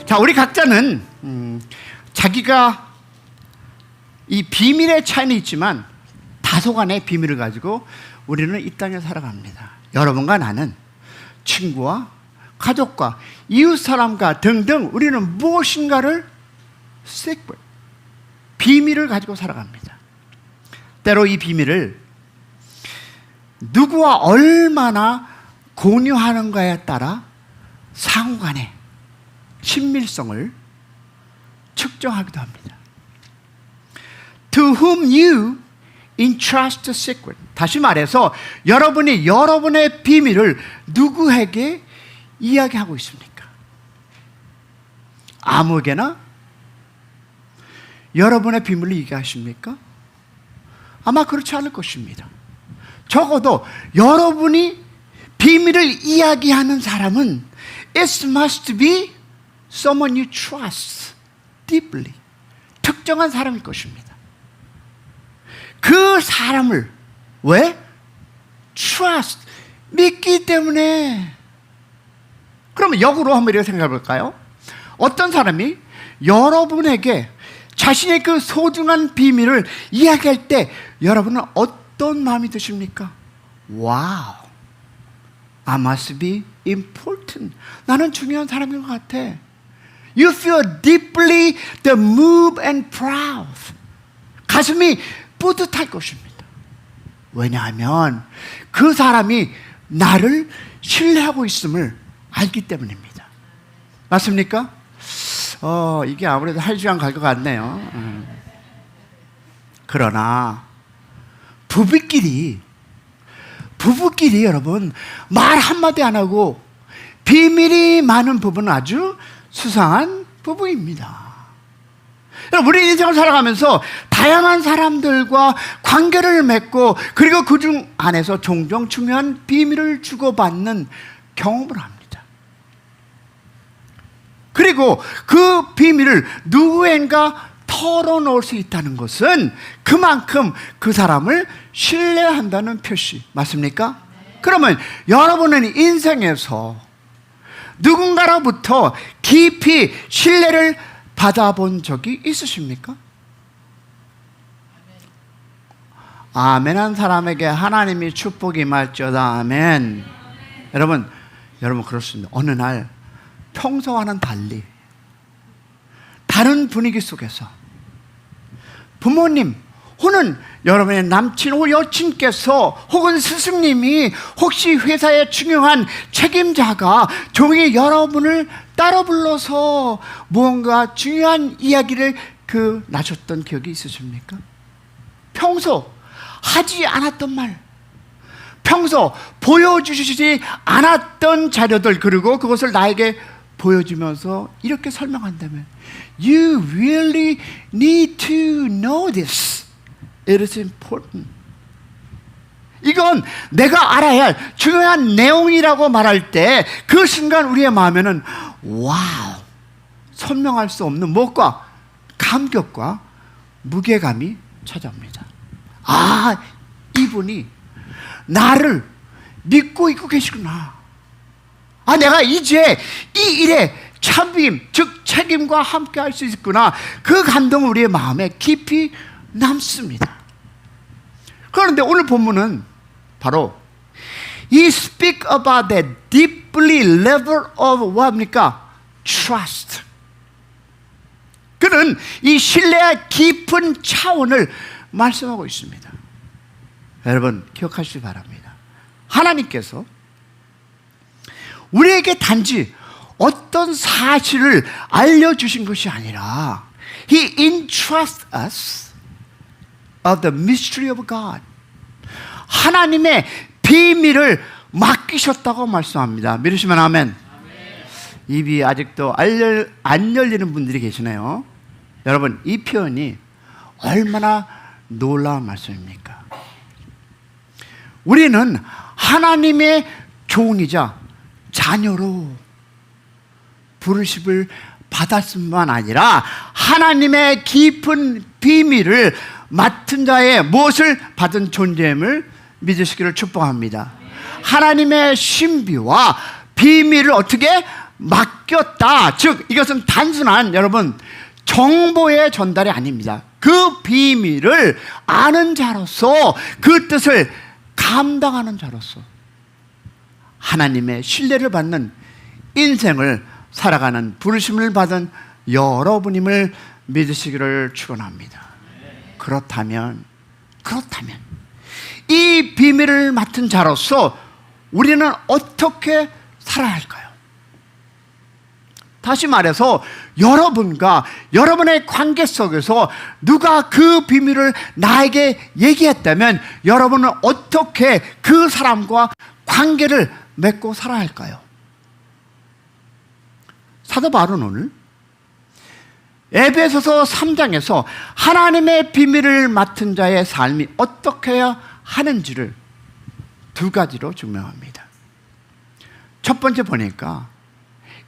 자, 우리 각자는 자기가 이 비밀의 차이는 있지만 다소간의 비밀을 가지고 우리는 이 땅에 살아갑니다. 여러분과 나는 친구와 가족과 이웃 사람과 등등 우리는 무엇인가를 secret, 비밀을 가지고 살아갑니다. 때로 이 비밀을 누구와 얼마나 공유하는가에 따라 상호간의 친밀성을 측정하기도 합니다. To whom you entrust the secret. 다시 말해서 여러분이 여러분의 비밀을 누구에게 이야기하고 있습니까? 아무에게나 여러분의 비밀을 얘기하십니까? 아마 그렇지 않을 것입니다. 적어도 여러분이 비밀을 이야기하는 사람은 it must be someone you trust deeply. 특정한 사람일 것입니다. 그 사람을 왜? trust, 믿기 때문에. 그러면 역으로 한번 이렇게 생각해 볼까요? 어떤 사람이 여러분에게 자신의 그 소중한 비밀을 이야기할 때 여러분은 어떤 마음이 드십니까? 와우, I must be important. 나는 중요한 사람인 것 같아. You feel deeply the moved and proud. 가슴이 뿌듯할 것입니다. 왜냐하면 그 사람이 나를 신뢰하고 있음을 알기 때문입니다. 맞습니까? 이게 아무래도 한 시간 갈 것 같네요. 그러나 부부끼리 여러분 말 한마디 안 하고 비밀이 많은 부부는 아주 수상한 부부입니다. 우리 인생을 살아가면서 다양한 사람들과 관계를 맺고 그리고 그중 안에서 종종 중요한 비밀을 주고받는 경험을 합니다. 그리고 그 비밀을 누구인가 털어놓을 수 있다는 것은 그만큼 그 사람을 신뢰한다는 표시. 맞습니까? 그러면 여러분은 인생에서 누군가로부터 깊이 신뢰를 받아본 적이 있으십니까? 아멘한 사람에게 하나님이 축복이 임할지어다. 아멘. 여러분 그렇습니다. 어느 날 평소와는 달리 다른 분위기 속에서 부모님 혹은 여러분의 남친 혹은 여친께서 혹은 스승님이 혹시 회사의 중요한 책임자가 종일 여러분을 따로 불러서 무언가 중요한 이야기를 나눴던 기억이 있으십니까? 평소 하지 않았던 말, 평소 보여주시지 않았던 자료들, 그리고 그것을 나에게 보여주면서 이렇게 설명한다면 You really need to know this. It is important. 이건 내가 알아야 할 중요한 내용이라고 말할 때 그 순간 우리의 마음에는 와우, 설명할 수 없는 무엇과 감격과 무게감이 찾아옵니다. 아, 이분이 나를 믿고 있고 계시구나. 아, 내가 이제 이 일에 참임, 즉 책임과 함께 할 수 있구나. 그 감동은 우리의 마음에 깊이 남습니다. 그런데 오늘 본문은 바로 이 speak about the deeply level of 뭐합니까? trust. 그는 이 신뢰의 깊은 차원을 말씀하고 있습니다. 여러분 기억하시기 바랍니다. 하나님께서 우리에게 단지 어떤 사실을 알려주신 것이 아니라 He entrusts us of the mystery of God. 하나님의 비밀을 맡기셨다고 말씀합니다. 믿으시면 아멘. 입이 아직도 안 열리는 분들이 계시네요. 여러분 이 표현이 얼마나 놀라운 말씀입니까? 우리는 하나님의 종이자 자녀로 부르심을 받았음만 아니라 하나님의 깊은 비밀을 맡은 자의 무엇을 받은 존재임을 믿으시기를 축복합니다. 하나님의 신비와 비밀을 어떻게 맡겼다. 즉 이것은 단순한 여러분 정보의 전달이 아닙니다. 그 비밀을 아는 자로서 그 뜻을 감당하는 자로서 하나님의 신뢰를 받는 인생을 살아가는 부르심을 받은 여러분임을 믿으시기를 축원합니다. 그렇다면 이 비밀을 맡은 자로서 우리는 어떻게 살아야 할까요? 다시 말해서 여러분과 여러분의 관계 속에서 누가 그 비밀을 나에게 얘기했다면 여러분은 어떻게 그 사람과 관계를 맺고 살아야 할까요? 사도 바울은 오늘 에베소서 3장에서 하나님의 비밀을 맡은 자의 삶이 어떻게 해야 하는지를 두 가지로 증명합니다. 첫 번째 보니까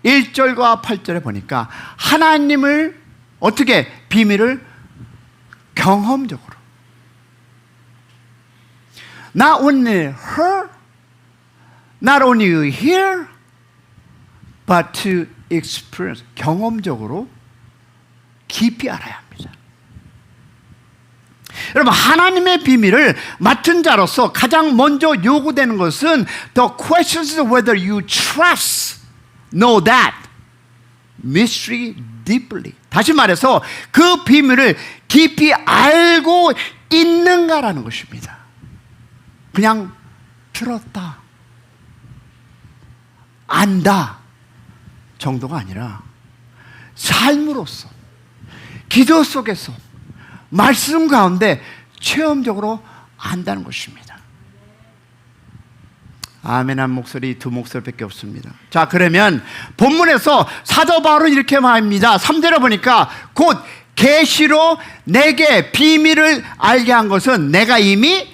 1절과 8절에 보니까 하나님을 어떻게 비밀을 경험적으로 Not only her, not only hear, but to experience 경험적으로 깊이 알아야 합니다. 여러분 하나님의 비밀을 맡은 자로서 가장 먼저 요구되는 것은 The question is whether you trust, know that mystery deeply. 다시 말해서 그 비밀을 깊이 알고 있는가라는 것입니다. 그냥 들었다, 안다 정도가 아니라 삶으로서 기도 속에서 말씀 가운데 체험적으로 안다는 것입니다. 아멘 한 목소리, 두 목소리밖에 없습니다. 자, 그러면 본문에서 사도 바울은 이렇게 말합니다. 3절에 보니까 곧 계시로 내게 비밀을 알게 한 것은 내가 이미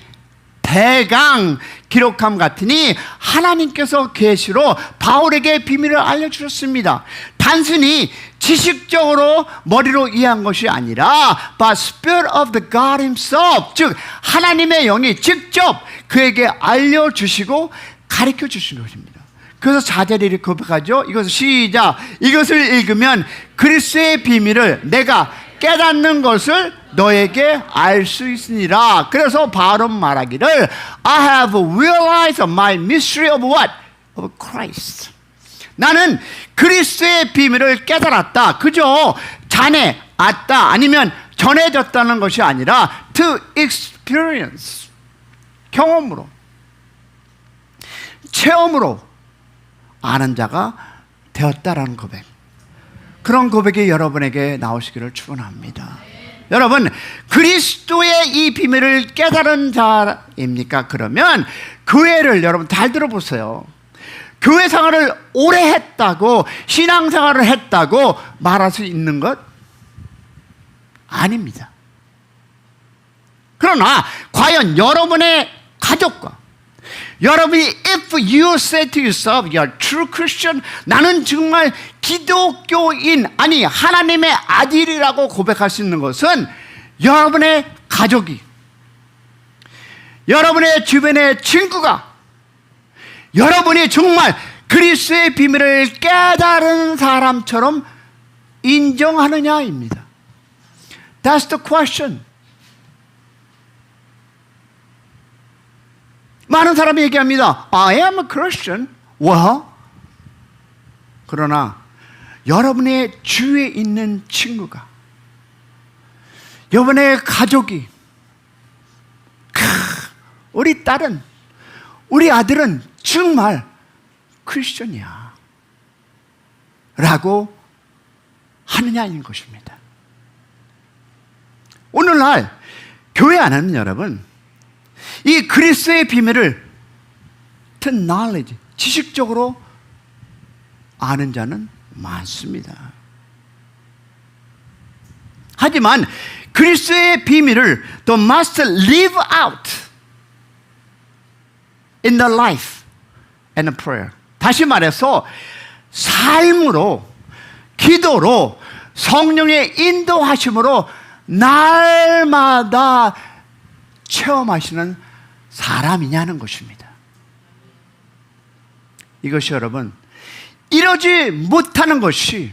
대강 기록함 같으니 하나님께서 계시로 바울에게 비밀을 알려주셨습니다. 단순히 지식적으로 머리로 이해한 것이 아니라 But Spirit of the God Himself, 즉 하나님의 영이 직접 그에게 알려주시고 가르쳐 주신 것입니다. 그래서 4절에 이렇게 고백하죠. 이것을 시작. 이것을 읽으면 그리스도의 비밀을 내가 깨닫는 것을 너에게 알 수 있으니라. 그래서 바울은 말하기를 I have realized my mystery of what? Of Christ. 나는 그리스도의 비밀을 깨달았다. 그저 자네, 알다 아니면 전해졌다는 것이 아니라 to experience, 경험으로, 체험으로 아는 자가 되었다라는 고백. 그런 고백이 여러분에게 나오시기를 축원합니다. 여러분 그리스도의 이 비밀을 깨달은 자입니까? 그러면 교회를 여러분 잘 들어보세요. 교회 생활을 오래 했다고 신앙생활을 했다고 말할 수 있는 것 아닙니다. 그러나 과연 여러분의 가족과 여러분이 if you say to yourself you are true Christian, 나는 정말 기독교인, 아니 하나님의 아들이라고 고백할 수 있는 것은 여러분의 가족이, 여러분의 주변의 친구가 여러분이 정말 그리스도의 비밀을 깨달은 사람처럼 인정하느냐입니다. That's the question. 많은 사람이 얘기합니다. I am a Christian. Well, 그러나 여러분의 주위에 있는 친구가, 여러분의 가족이, 우리 딸은, 우리 아들은 정말 크리스천이야 라고 하느냐인 것입니다. 오늘날 교회 안에는 여러분 이 그리스도의 비밀을 knowledge, 지식적으로 아는 자는 많습니다. 하지만 그리스도의 비밀을 the must live out in the life and the prayer. 다시 말해서 삶으로, 기도로, 성령의 인도하심으로 날마다 체험하시는 사람이냐는 것입니다. 이것이 여러분 이러지 못하는 것이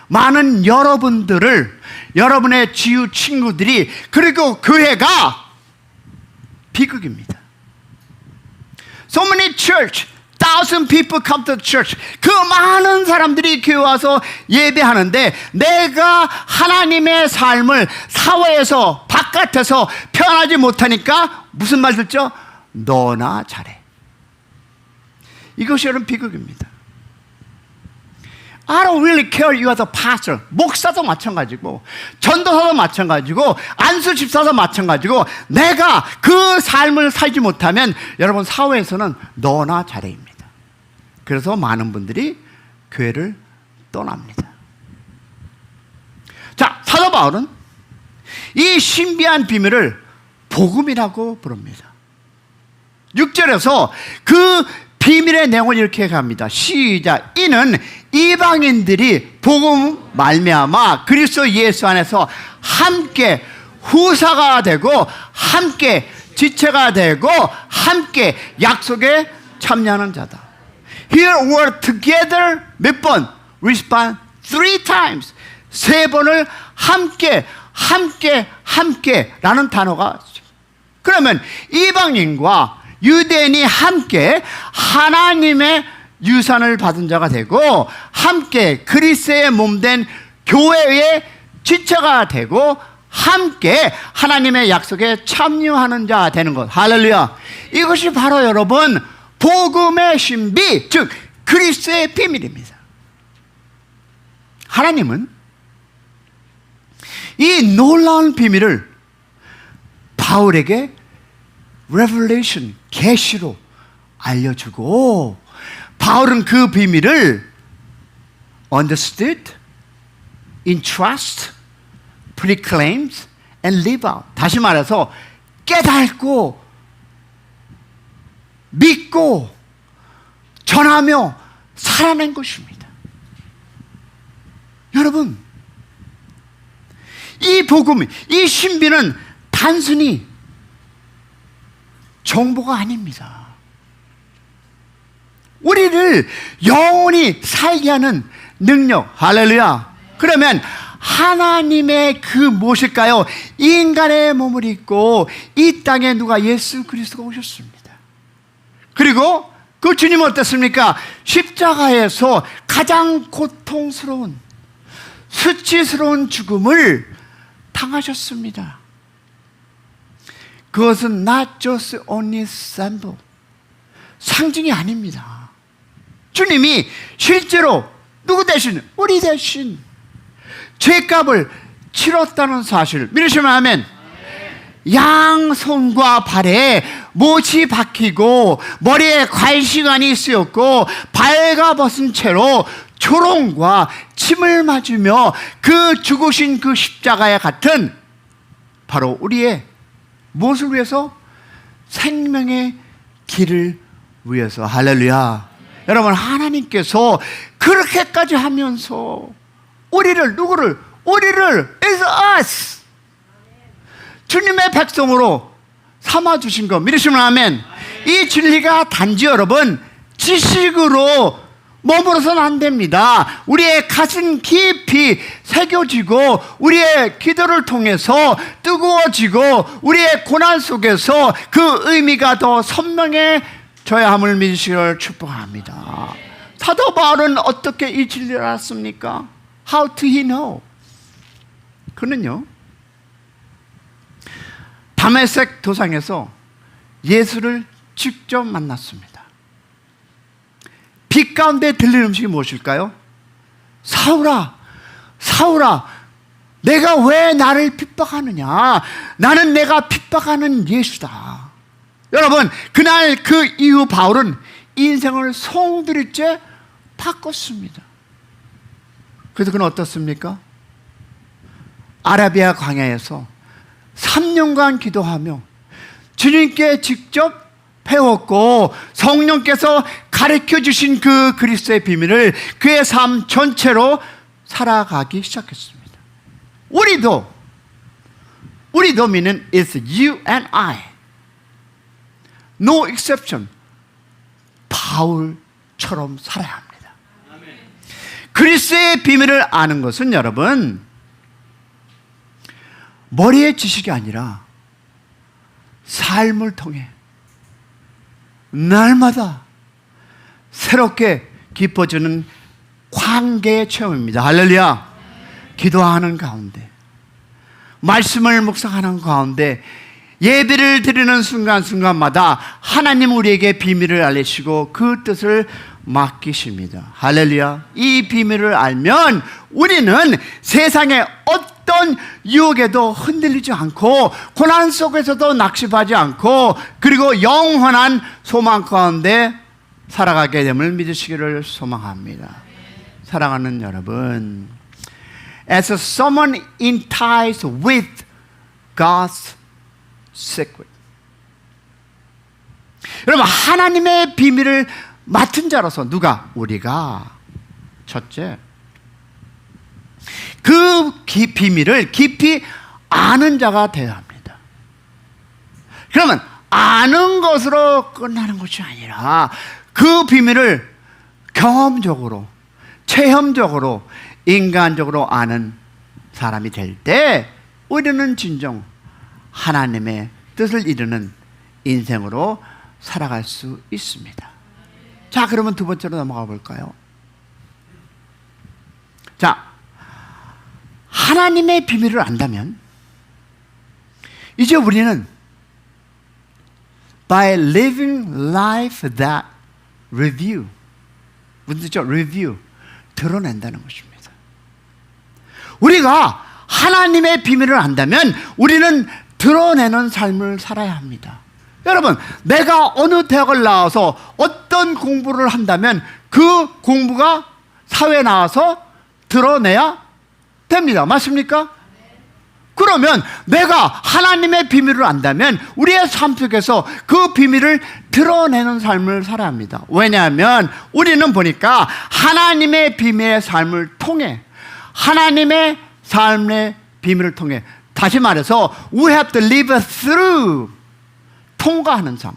많은 여러분들을, 여러분의 지우 친구들이, 그리고 교회가 비극입니다. So many church, 1,000 people come to church. 그 많은 사람들이 교회 와서 예배하는데 내가 하나님의 삶을 사회에서, 바깥에서 표현하지 못하니까 무슨 말 듣죠? 너나 잘해. 이것이 여러분 비극입니다. I don't really care you are the pastor. 목사도 마찬가지고, 전도사도 마찬가지고, 안수 집사도 마찬가지고, 내가 그 삶을 살지 못하면 여러분 사회에서는 너나 잘해입니다. 그래서 많은 분들이 교회를 떠납니다. 자, 사도 바울은 이 신비한 비밀을 복음이라고 부릅니다. 6절에서 그 비밀의 내용을 이렇게 갑니다. 시작. 이는 이방인들이 복음 말미암아 그리스도 예수 안에서 함께 후사가 되고, 함께 지체가 되고, 함께 약속에 참여하는 자다. Here we're together 몇 번? Respond 3 times. 3번을 함께, 함께, 함께라는 단어가. 그러면 이방인과 유대인이 함께 하나님의 유산을 받은 자가 되고, 함께 그리스도의 몸된 교회의 지체가 되고, 함께 하나님의 약속에 참여하는 자 되는 것. 할렐루야. 이것이 바로 여러분 복음의 신비, 즉 그리스도의 비밀입니다. 하나님은 이 놀라운 비밀을 바울에게 revelation, 계시로 알려주고, 바울은 그 비밀을 understood, entrust, proclaims and live out. 다시 말해서 깨닫고, 믿고, 전하며 살아낸 것입니다. 여러분, 이 복음, 이 신비는 단순히 정보가 아닙니다. 우리를 영원히 살게 하는 능력. 할렐루야. 그러면 하나님의 그 무엇일까요? 인간의 몸을 입고 이 땅에 누가? 예수 그리스도가 오셨습니다. 그리고 그 주님은 어땠습니까? 십자가에서 가장 고통스러운, 수치스러운 죽음을 당하셨습니다. 그것은 not just only symbol, 상징이 아닙니다. 주님이 실제로 누구 대신? 우리 대신 죄값을 치렀다는 사실 믿으시면 아멘. 양손과 발에 못이 박히고 머리에 갈시관이 쓰였고 발가벗은 채로 조롱과 침을 맞으며 그 죽으신 그 십자가에 같은, 바로 우리의 무엇을 위해서? 생명의 길을 위해서. 할렐루야. 여러분, 하나님께서 그렇게까지 하면서 우리를, 누구를? 우리를, is us, 주님의 백성으로 삼아주신 것 믿으시면 아멘. 이 진리가 단지 여러분 지식으로 머물러서는 안 됩니다. 우리의 가슴 깊이 새겨지고, 우리의 기도를 통해서 뜨거워지고, 우리의 고난 속에서 그 의미가 더 선명해져야 함을 믿으시기를 축복합니다. 사도 바울은 어떻게 이 진리를 알았습니까? How did he know? 그는요, 다메섹 도상에서 예수를 직접 만났습니다. 빛 가운데 들리는 음식이 무엇일까요? 사울아, 사울아, 내가 왜 나를 핍박하느냐? 나는 내가 핍박하는 예수다. 여러분, 그날 그 이후 바울은 인생을 송두리째 바꿨습니다. 그래서 그는 어떻습니까? 아라비아 광야에서 3년간 기도하며 주님께 직접 배웠고, 성령께서 가르쳐 주신 그 그리스도의 비밀을 그의 삶 전체로 살아가기 시작했습니다. 우리도 meaning is you and I. No exception. 바울처럼 살아야 합니다. 그리스도의 비밀을 아는 것은 여러분 머리의 지식이 아니라 삶을 통해 날마다 새롭게 깊어지는 관계의 체험입니다. 할렐루야. 기도하는 가운데, 말씀을 묵상하는 가운데, 예배를 드리는 순간순간마다 하나님 우리에게 비밀을 알리시고 그 뜻을 맡기십니다. 할렐루야. 이 비밀을 알면 우리는 세상의 어떤 유혹에도 흔들리지 않고 고난 속에서도 낙심하지 않고 그리고 영원한 소망 가운데 살아가게 됨을 믿으시기를 소망합니다. 사랑하는 여러분, as someone enticed with God's secret, 여러분 하나님의 비밀을 맡은 자로서 누가? 우리가 첫째 그 비밀을 깊이 아는 자가 되어야 합니다. 그러면 아는 것으로 끝나는 것이 아니라 그 비밀을 경험적으로, 체험적으로, 인간적으로 아는 사람이 될 때 우리는 진정 하나님의 뜻을 이루는 인생으로 살아갈 수 있습니다. 자, 그러면 두 번째로 넘어가 볼까요? 자, 하나님의 비밀을 안다면 이제 우리는 by living life that review, 무슨 뜻이죠? review, 드러낸다는 것입니다. 우리가 하나님의 비밀을 안다면 우리는 드러내는 삶을 살아야 합니다. 여러분, 내가 어느 대학을 나와서 어떤 공부를 한다면 그 공부가 사회에 나와서 드러내야 됩니다. 맞습니까? 그러면 내가 하나님의 비밀을 안다면 우리의 삶 속에서 그 비밀을 드러내는 삶을 살아야 합니다. 왜냐하면 우리는 보니까 하나님의 비밀의 삶을 통해, 하나님의 삶의 비밀을 통해, 다시 말해서 we have to live through, 통과하는 삶.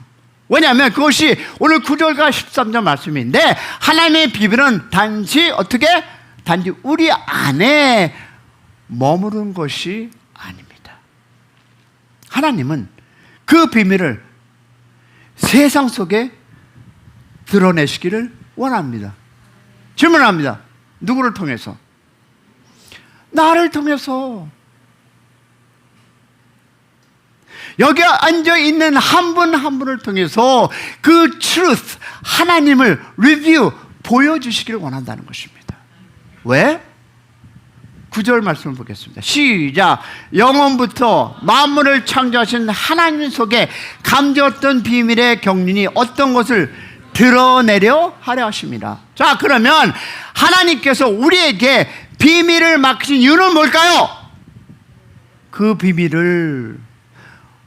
왜냐하면 그것이 오늘 9절과 13절 말씀인데 하나님의 비밀은 단지 어떻게? 단지 우리 안에 머무른 것이 아닙니다. 하나님은 그 비밀을 세상 속에 드러내시기를 원합니다. 질문합니다. 누구를 통해서? 나를 통해서. 여기 앉아있는 한 분 한 분을 통해서 그 truth, 하나님을 리뷰, 보여주시기를 원한다는 것입니다. 왜? 9절 말씀을 보겠습니다. 시작. 영원부터 만물을 창조하신 하나님 속에 감추었던 비밀의 경륜이 어떤 것을 드러내려 하려 하십니다. 자, 그러면 하나님께서 우리에게 비밀을 맡기신 이유는 뭘까요? 그 비밀을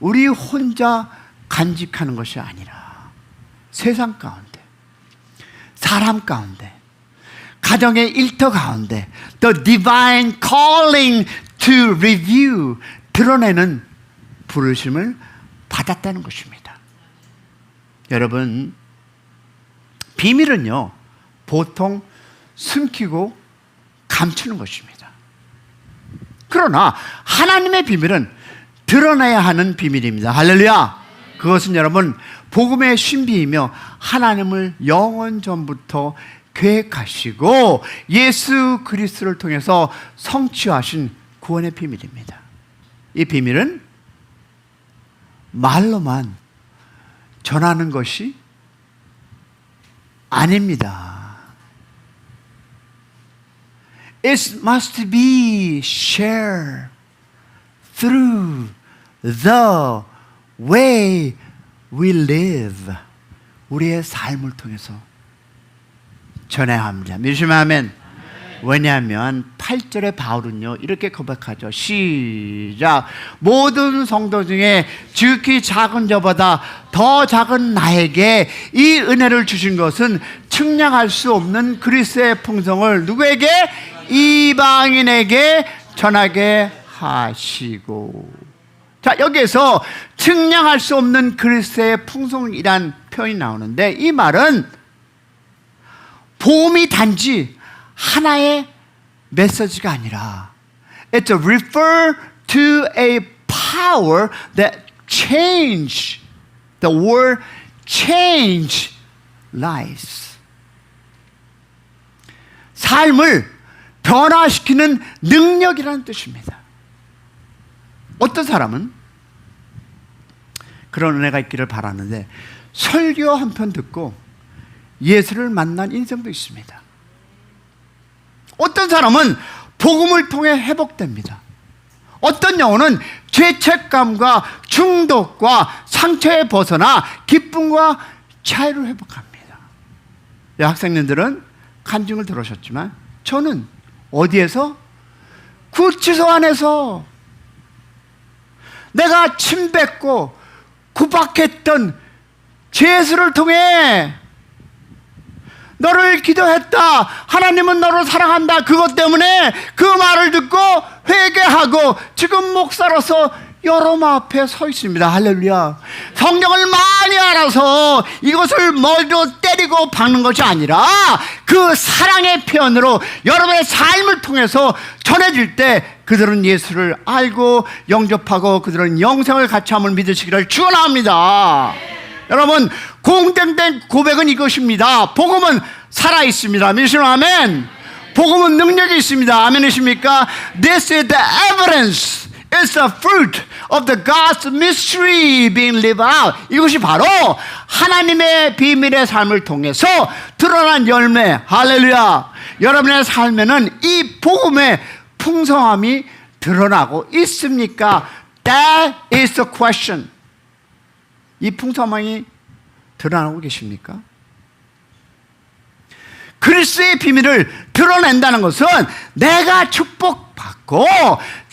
우리 혼자 간직하는 것이 아니라 세상 가운데, 사람 가운데, 가정의 일터 가운데 The divine calling to review, 드러내는 부르심을 받았다는 것입니다. 여러분, 비밀은요 보통 숨기고 감추는 것입니다. 그러나 하나님의 비밀은 드러내야 하는 비밀입니다. 할렐루야. 그것은 여러분 복음의 신비이며 하나님을 영원 전부터 계획하시고 예수 그리스도를 통해서 성취하신 구원의 비밀입니다. 이 비밀은 말로만 전하는 것이 아닙니다. It must be shared through the way we live. 우리의 삶을 통해서 전해야 합니다. 믿으시면 아멘. 왜냐하면 8절의 바울은요 이렇게 고백하죠. 시작. 모든 성도 중에 지극히 작은 저보다 더 작은 나에게 이 은혜를 주신 것은 측량할 수 없는 그리스도의 풍성을 누구에게? 이방인에게 전하게 하시고. 자, 여기에서 측량할 수 없는 그리스도의 풍성이란 표현이 나오는데 이 말은 복음이 단지 하나의 메시지가 아니라 it's a refer to a power that change the world, change lives. 삶을 변화시키는 능력이라는 뜻입니다. 어떤 사람은 그런 은혜가 있기를 바라는데 설교 한 편 듣고 예수를 만난 인생도 있습니다. 어떤 사람은 복음을 통해 회복됩니다. 어떤 영혼은 죄책감과 중독과 상처에 벗어나 기쁨과 자유를 회복합니다. 학생님들은 간증을 들으셨지만 저는 어디에서? 구치소 안에서 내가 침뱉고 구박했던 죄수를 통해 너를 기도했다, 하나님은 너를 사랑한다, 그것 때문에 그 말을 듣고 회개하고 지금 목사로서 여러분 앞에 서 있습니다. 할렐루야. 성경을 많이 알아서 이것을 머리로 때리고 박는 것이 아니라 그 사랑의 표현으로 여러분의 삶을 통해서 전해질 때 그들은 예수를 알고 영접하고 그들은 영생을 같이 함을 믿으시기를 축원합니다. 여러분, 공통된 고백은 이것입니다. 복음은 살아있습니다. 믿으시면 아멘. 복음은 능력이 있습니다. 아멘이십니까? This is the evidence. It's the fruit of the God's mystery being lived out. 이것이 바로 하나님의 비밀의 삶을 통해서 드러난 열매. 할렐루야. 여러분의 삶에는 이 복음의 풍성함이 드러나고 있습니까? That is the question. 이 풍성함이 드러나고 계십니까? 그리스도의 비밀을 드러낸다는 것은 내가 축복받고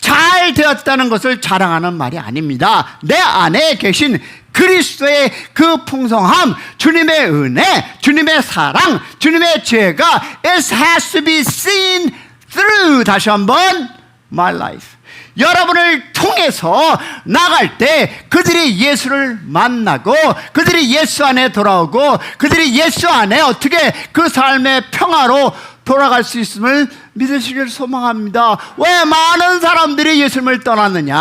잘 되었다는 것을 자랑하는 말이 아닙니다. 내 안에 계신 그리스도의 그 풍성함, 주님의 은혜, 주님의 사랑, 주님의 죄가 it has to be seen through, 다시 한번 my life. 여러분을 통해서 나갈 때 그들이 예수를 만나고 그들이 예수 안에 돌아오고 그들이 예수 안에 어떻게 그 삶의 평화로 돌아갈 수 있음을 믿으시길 소망합니다. 왜 많은 사람들이 예수님을 떠났느냐?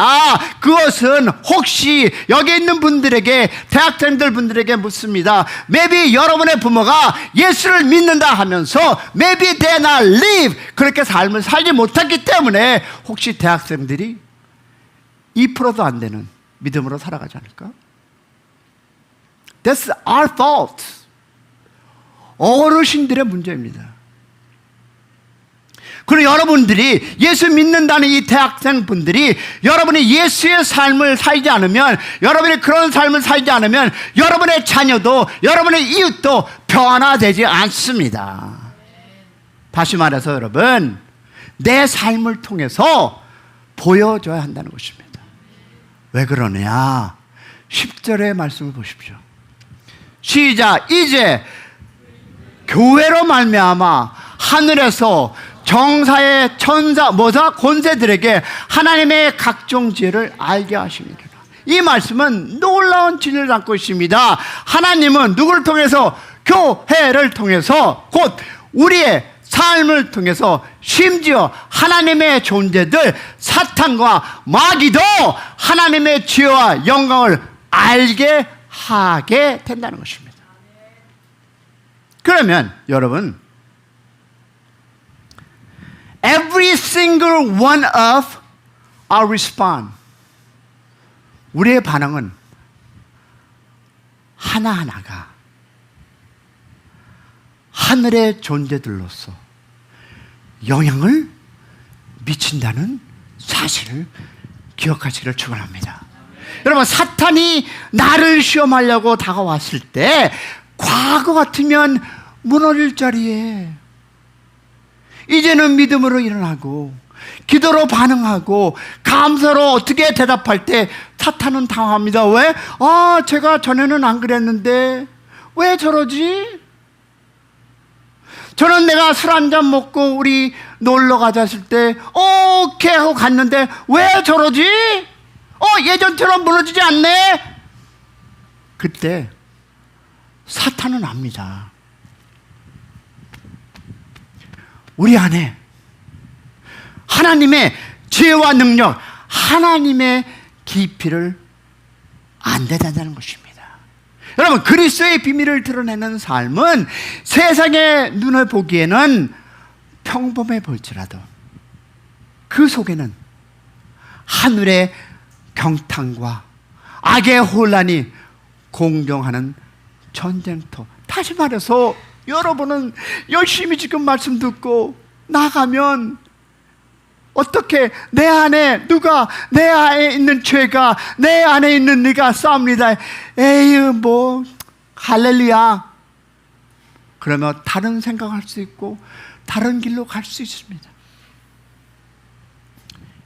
그것은 혹시 여기 있는 분들에게, 대학생들 분들에게 묻습니다. Maybe 여러분의 부모가 예수를 믿는다 하면서 Maybe they not live, 그렇게 삶을 살지 못했기 때문에 혹시 대학생들이 2%도 안 되는 믿음으로 살아가지 않을까? That's our fault. 어르신들의 문제입니다. 그리고 여러분들이 예수 믿는다는 이 대학생 분들이 여러분이 예수의 삶을 살지 않으면, 여러분이 그런 삶을 살지 않으면 여러분의 자녀도 여러분의 이웃도 변화되지 않습니다. 다시 말해서 여러분, 내 삶을 통해서 보여줘야 한다는 것입니다. 왜 그러냐? 10절의 말씀을 보십시오. 시작. 이제 교회로 말미암아 하늘에서 정사의 천사 권세들에게 하나님의 각종 지혜를 알게 하십니다. 이 말씀은 놀라운 진리를 담고 있습니다. 하나님은 누구를 통해서? 교회를 통해서, 곧 우리의 삶을 통해서, 심지어 하나님의 존재들 사탄과 마귀도 하나님의 지혜와 영광을 알게 하게 된다는 것입니다. 그러면 여러분, every single one of our response, 우리의 반응은 하나하나가 하늘의 존재들로서 영향을 미친다는 사실을 기억하시기를 축원합니다. 여러분, 사탄이 나를 시험하려고 다가왔을 때 과거 같으면 무너질 자리에 이제는 믿음으로 일어나고 기도로 반응하고 감사로 어떻게 대답할 때 사탄은 당황합니다. 왜? 제가 전에는 안 그랬는데 왜 저러지? 저는 내가 술 한잔 먹고 우리 놀러 가자 했을 때 오케이 하고 갔는데 왜 저러지? 예전처럼 무너지지 않네? 그때 사탄은 압니다. 우리 안에 하나님의 지혜와 능력, 하나님의 깊이를 안 된다는 것입니다. 여러분, 그리스도의 비밀을 드러내는 삶은 세상의 눈을 보기에는 평범해 보일지라도 그 속에는 하늘의 경탕과 악의 혼란이 공경하는 전쟁터. 다시 말해서 여러분은 열심히 지금 말씀 듣고 나가면 어떻게 내 안에 누가 내 안에 있는 죄가 내 안에 있는 네가 싸웁니다. 에이 뭐 할렐루야. 그러면 다른 생각할 수 있고 다른 길로 갈 수 있습니다.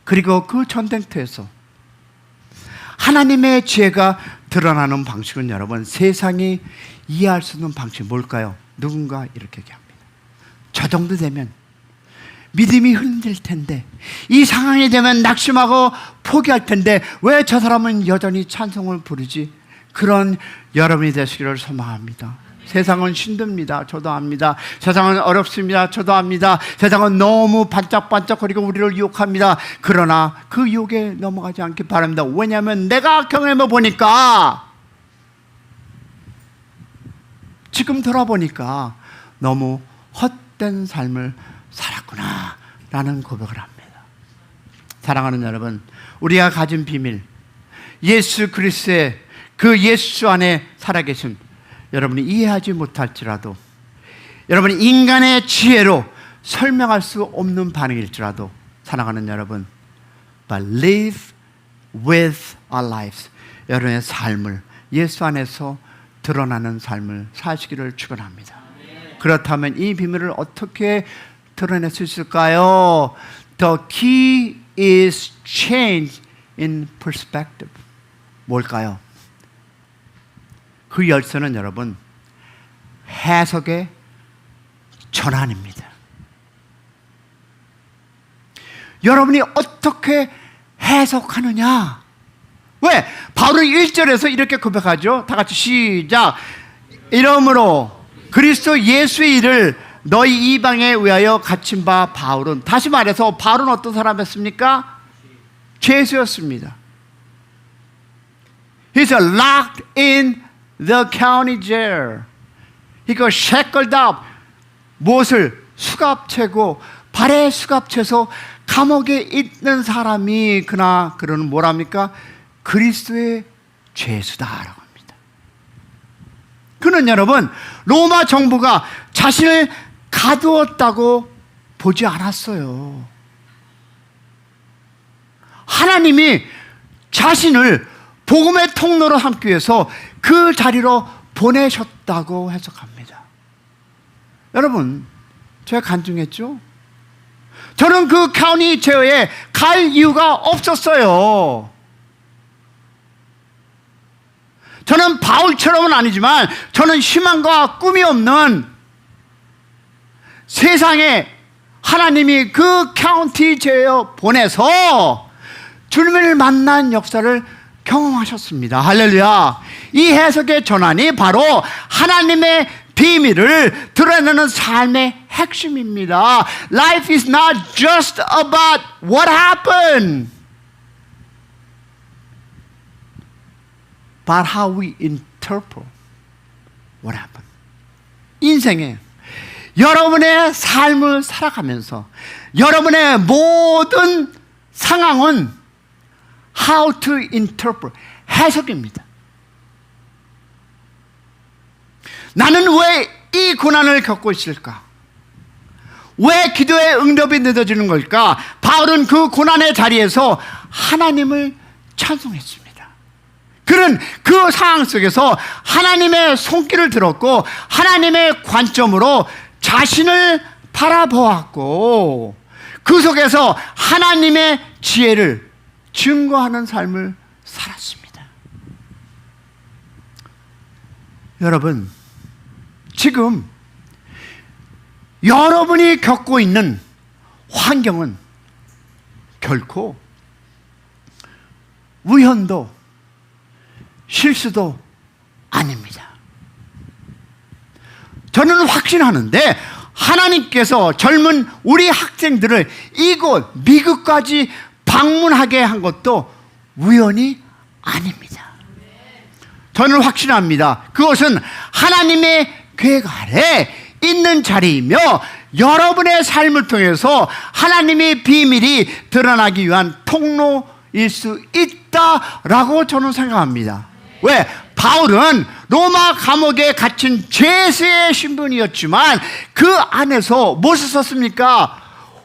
그리고 그 전쟁터에서 하나님의 지혜가 드러나는 방식은 여러분 세상이 이해할 수 있는 방식이 뭘까요? 누군가 이렇게 얘기합니다. 저 정도 되면 믿음이 흔들릴 텐데, 이 상황이 되면 낙심하고 포기할 텐데 왜 저 사람은 여전히 찬송을 부르지? 그런 여러분이 되시기를 소망합니다. 세상은 힘듭니다. 저도 압니다. 세상은 어렵습니다. 저도 압니다. 세상은 너무 반짝반짝거리고 우리를 유혹합니다. 그러나 그 유혹에 넘어가지 않길 바랍니다. 왜냐하면 내가 경험해 보니까, 지금 돌아보니까 너무 헛된 삶을 살았구나 라는 고백을 합니다. 사랑하는 여러분, 우리가 가진 비밀, 예수 그리스도의 그 예수 안에 살아계신 여러분이 이해하지 못할지라도, 여러분이 인간의 지혜로 설명할 수 없는 반응일지라도, 사랑하는 여러분, but live with our lives, 여러분의 삶을 예수 안에서 드러나는 삶을 사시기를 축원합니다. 그렇다면 이 비밀을 어떻게 드러낼 수 있을까요? The key is change in perspective. 뭘까요? 그 열쇠는 여러분 해석의 전환입니다. 여러분이 어떻게 해석하느냐? 왜? 바울은 1절에서 이렇게 고백하죠. 다 같이 시작. 이러므로 그리스도 예수의 일을 너희 이방에 의하여 갇힌 바 바울은, 다시 말해서 바울은 어떤 사람이었습니까? 죄수였습니다. He's locked in the county jail. He got shackled up. 무엇을? 수갑채고, 발에 수갑채서 감옥에 있는 사람이 그는 뭐랍니까? 그리스도의 죄수다라고 합니다. 그는 여러분 로마 정부가 자신을 가두었다고 보지 않았어요. 하나님이 자신을 복음의 통로로 삼기 위해서 그 자리로 보내셨다고 해석합니다. 여러분, 제가 간증했죠? 저는 그 카운티 제어에 갈 이유가 없었어요. 저는 바울처럼은 아니지만 저는 희망과 꿈이 없는 세상에 하나님이 그 카운티 제어 보내서 주님을 만난 역사를 경험하셨습니다. 할렐루야. 이 해석의 전환이 바로 하나님의 비밀을 드러내는 삶의 핵심입니다. Life is not just about what happened, but how we interpret what happened. 인생에 여러분의 삶을 살아가면서 여러분의 모든 상황은 how to interpret, 해석입니다. 나는 왜 이 고난을 겪고 있을까? 왜 기도의 응답이 늦어지는 걸까? 바울은 그 고난의 자리에서 하나님을 찬송했습니다. 그는 그 상황 속에서 하나님의 손길을 들었고 하나님의 관점으로 자신을 바라보았고 그 속에서 하나님의 지혜를 증거하는 삶을 살았습니다. 여러분, 지금 여러분이 겪고 있는 환경은 결코 우연도 실수도 아닙니다. 저는 확신하는데 하나님께서 젊은 우리 학생들을 이곳 미국까지 방문하게 한 것도 우연이 아닙니다. 저는 확신합니다. 그것은 하나님의 계획 아래 있는 자리이며 여러분의 삶을 통해서 하나님의 비밀이 드러나기 위한 통로일 수 있다라고 저는 생각합니다. 왜? 바울은 로마 감옥에 갇힌 죄수의 신분이었지만 그 안에서 무엇을 썼습니까?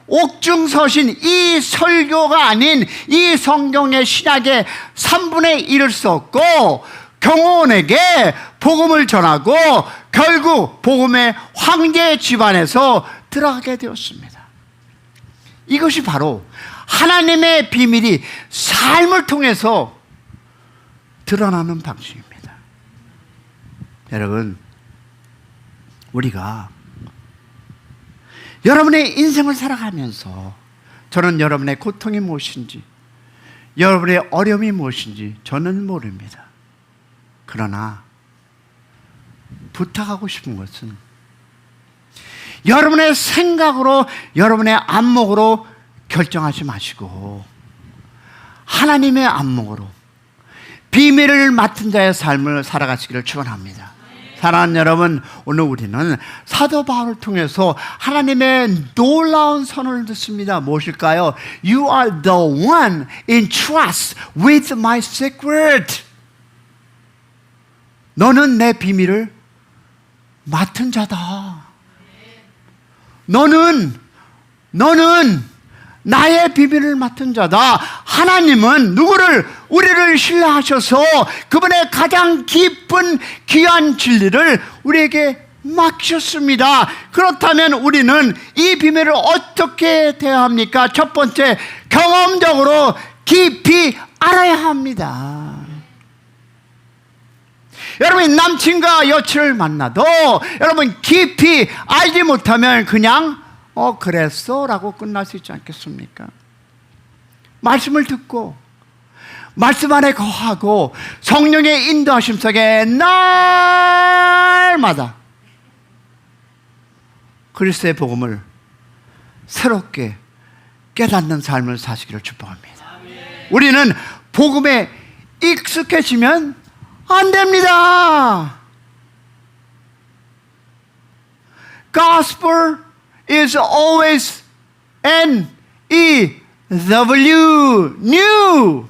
옥중서신 이 설교가 아닌 이 성경의 신약의 3분의 1을 썼고 경호원에게 복음을 전하고 결국 복음의 황제 집안에서 들어가게 되었습니다. 이것이 바로 하나님의 비밀이 삶을 통해서 드러나는 방식입니다. 여러분, 우리가 여러분의 인생을 살아가면서 저는 여러분의 고통이 무엇인지, 여러분의 어려움이 무엇인지 저는 모릅니다. 그러나 부탁하고 싶은 것은 여러분의 생각으로, 여러분의 안목으로 결정하지 마시고 하나님의 안목으로 비밀을 맡은 자의 삶을 살아가시기를 축원합니다. 사랑하는 여러분, 오늘 우리는 사도 바울을 통해서 하나님의 놀라운 선언을 듣습니다. 무엇일까요? You are the one in trust with my secret. 너는 내 비밀을 맡은 자다. 너는 나의 비밀을 맡은 자다. 하나님은 누구를? 우리를 신뢰하셔서 그분의 가장 깊은 귀한 진리를 우리에게 맡기셨습니다. 그렇다면 우리는 이 비밀을 어떻게 대합니까? 첫 번째, 경험적으로 깊이 알아야 합니다. 여러분, 남친과 여친을 만나도 여러분 깊이 알지 못하면 그냥 그랬어 라고 끝날 수 있지 않겠습니까? 말씀을 듣고 말씀 안에 거하고 성령의 인도하심 속에 날마다 그리스도의 복음을 새롭게 깨닫는 삶을 사시기를 축복합니다. 우리는 복음에 익숙해지면 안 됩니다. Gospel is always N-E-W, new.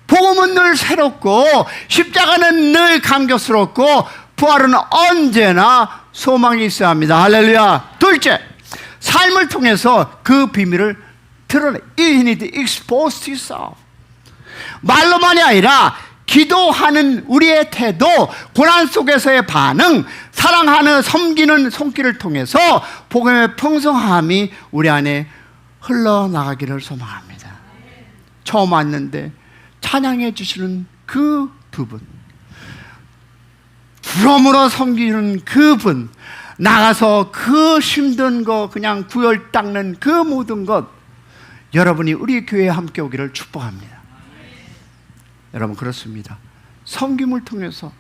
복음은 늘 새롭고 십자가는 늘 감격스럽고 부활은 언제나 소망이 있어야 합니다. 할렐루야. 둘째, 삶을 통해서 그 비밀을 드러내. You need to expose yourself. 말로만이 아니라 기도하는 우리의 태도, 고난 속에서의 반응, 사랑하는 섬기는 손길을 통해서 복음의 풍성함이 우리 안에 흘러나가기를 소망합니다. 처음 왔는데 찬양해 주시는 그 두 분, 부러물어 섬기는 그분, 나가서 그 힘든 거 그냥 구열 닦는 그 모든 것, 여러분이 우리 교회에 함께 오기를 축복합니다. 여러분, 그렇습니다. 섬김을 통해서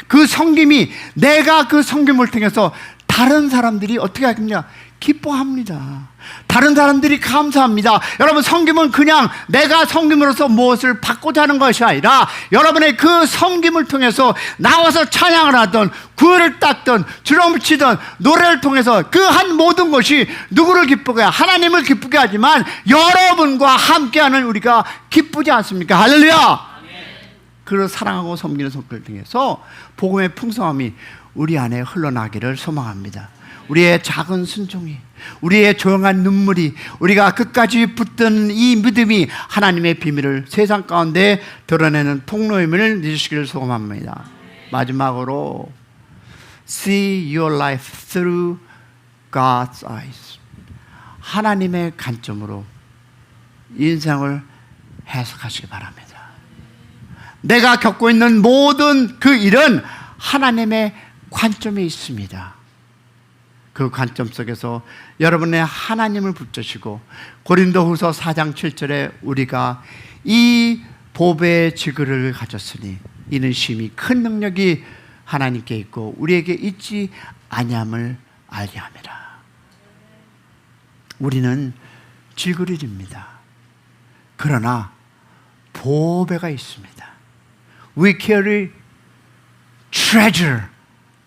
그 섬김이, 내가 그 섬김을 통해서 다른 사람들이 어떻게 하겠냐? 기뻐합니다. 다른 사람들이 감사합니다. 여러분, 섬김은 그냥 내가 섬김으로써 무엇을 받고자 하는 것이 아니라 여러분의 그 섬김을 통해서 나와서 찬양을 하던, 구호를 닦던, 드럼을 치던, 노래를 통해서 그 한 모든 것이 누구를 기쁘게, 하나님을 기쁘게 하지만 여러분과 함께하는 우리가 기쁘지 않습니까? 할렐루야. 그를 사랑하고 섬기는 손길을 통해서 복음의 풍성함이 우리 안에 흘러나기를 소망합니다. 우리의 작은 순종이, 우리의 조용한 눈물이, 우리가 끝까지 붙든 이 믿음이 하나님의 비밀을 세상 가운데 드러내는 통로임을 믿으시기를 소망합니다. 마지막으로 See your life through God's eyes. 하나님의 관점으로 인생을 해석하시기 바랍니다. 내가 겪고 있는 모든 그 일은 하나님의 관점에 있습니다. 그 관점 속에서 여러분의 하나님을 붙드시고 고린도후서 4장 7절에 우리가 이 보배의 지그를 가졌으니 이는 심히 큰 능력이 하나님께 있고 우리에게 있지 아니함을 알게 함이라. 우리는 질그릇입니다. 그러나 보배가 있습니다. We carry treasure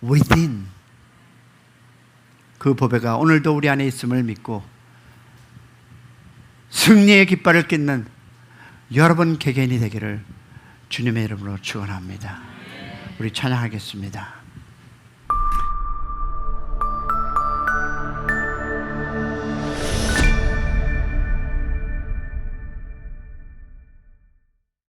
within. 그 보배가 오늘도 우리 안에 있음을 믿고 승리의 깃발을 깃는 여러분 개개인이 되기를 주님의 이름으로 축원합니다. 우리 찬양하겠습니다.